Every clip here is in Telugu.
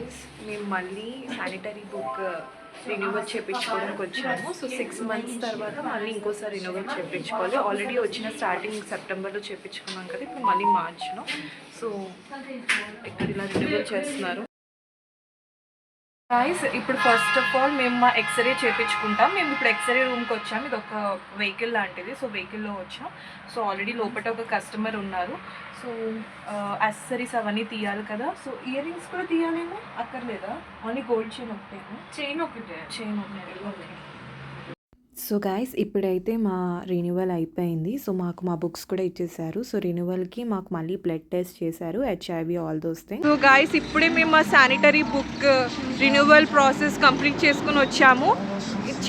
గైస్ మేము మళ్ళీ శానిటరీ బుక్ రెన్యూవల్ చేయించుకోవడానికి వచ్చాము. సో 6 months తర్వాత మళ్ళీ ఇంకోసారి రెన్యూవల్ చేయించుకోవాలి. ఆల్రెడీ వచ్చిన స్టార్టింగ్ సెప్టెంబర్లో చేయించుకున్నాం కదా, ఇప్పుడు మళ్ళీ మార్చ్లో. సో ఇక్కడ ఇలా రెన్యూవల్ చేస్తున్నారు. గైస్ ఇప్పుడు ఫస్ట్ ఆఫ్ ఆల్ మేము మా ఎక్స్రే చేయించుకుంటాం. మేము ఇప్పుడు ఎక్స్రే రూమ్కి వచ్చాము. ఇది ఒక వెహికల్ లాంటిది. సో వెహికల్లో వచ్చాం. సో ఆల్రెడీ లోపల ఒక కస్టమర్ ఉన్నారు. సో యాక్సెసరీస్ అవన్నీ తీయాలి కదా. సో ఇయర్ రింగ్స్ కూడా తీయాలేమో, అక్కర్లేదా? ఓన్లీ గోల్డ్ చైన్ ఒకటేనా? చైన్ ఒకటే. ఓకే. సో గైస్ ఇప్పుడైతే మా రెన్యువల్ అయిపోయింది. సో మాకు మా బుక్స్ కూడా ఇచ్చేసారు. సో రెన్యువల్కి మాకు మళ్ళీ బ్లడ్ టెస్ట్ చేశారు, HIV all those things. So guys ఇప్పుడే మేము మా sanitary book renewal process complete చేసుకుని వచ్చాము.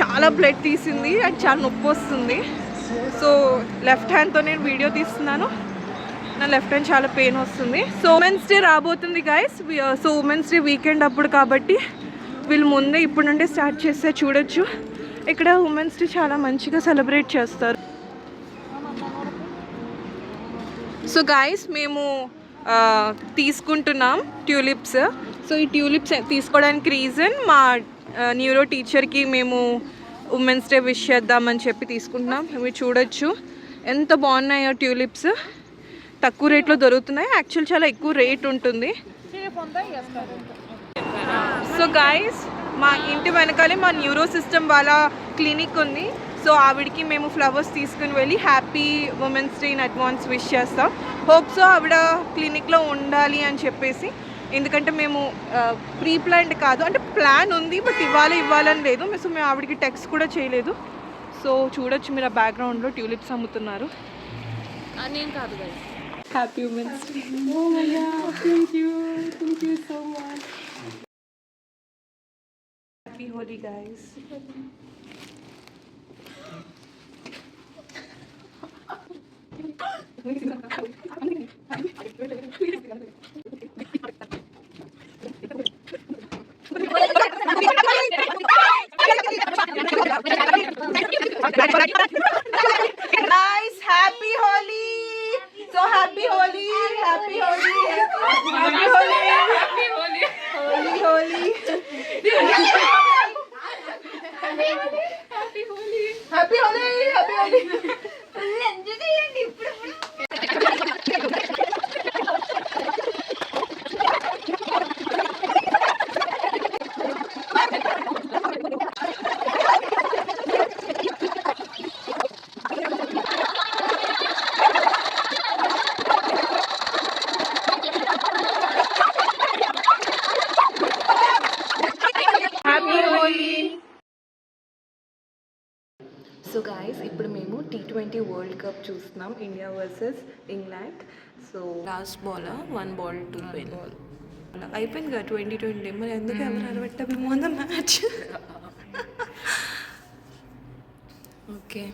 చాలా బ్లడ్ తీసింది అండ్ చాలా నొప్పి వస్తుంది. సో లెఫ్ట్ హ్యాండ్తో నేను వీడియో తీస్తున్నాను. నా లెఫ్ట్ హ్యాండ్ చాలా పెయిన్ వస్తుంది. సో ఉమెన్స్ డే రాబోతుంది guys. So women's day weekend అప్పుడు కాబట్టి వీళ్ళు ముందే ఇప్పుడు నుండే స్టార్ట్ చేస్తే చూడొచ్చు. ఇక్కడ ఉమెన్స్ డే చాలా మంచిగా సెలబ్రేట్ చేస్తారు. సో గైస్ మేము తీసుకుంటున్నాం ట్యూలిప్స్. సో ఈ ట్యూలిప్స్ తీసుకోవడానికి రీజన్ మా న్యూరో టీచర్కి మేము ఉమెన్స్ డే విష్ చేద్దామని చెప్పి తీసుకుంటున్నాం. మీరు చూడొచ్చు ఎంత బాగున్నాయో ట్యూలిప్స్. తక్కువ రేట్లో దొరుకుతున్నాయి. యాక్చువల్ చాలా ఎక్కువ రేట్ ఉంటుంది. సో గైస్ మా ఇంటి వెనకాలే మా న్యూరో సిస్టమ్ వాళ్ళ క్లినిక్ ఉంది. సో ఆవిడకి మేము ఫ్లవర్స్ తీసుకుని వెళ్ళి happy women's day in advance wish చేస్తాం. హోప్స్ ఆవిడ క్లినిక్లో ఉండాలి అని చెప్పేసి. ఎందుకంటే మేము ప్రీ ప్లాన్డ్ కాదు, అంటే ప్లాన్ ఉంది బట్ ఇవ్వాలని లేదు. సో మేము ఆవిడకి టెక్స్ట్ కూడా చేయలేదు. సో చూడొచ్చు మీరు ఆ బ్యాక్గ్రౌండ్లో ట్యూలిప్స్ అమ్ముతున్నారు. నేను కాదు guys. Happy women's day. Thank you so much. Happy Holi guys. Guys, happy Holi. So happy Holi. Happy Holi. Happy Holi. Happy Holi. Holi Holi. Happy Holi. Happy Holi. Happy Holi. Enjoy చేయండి ఇప్పుడు. సో గాయస్ ఇప్పుడు మేము T20 వరల్డ్ కప్ చూస్తున్నాం, India versus England. So last ball 1 ball to win. అయిపోయింది కదా 2020. మరి ఎందుకు ఎవరు అరవట్టాము మ్యాచ్. ఓకే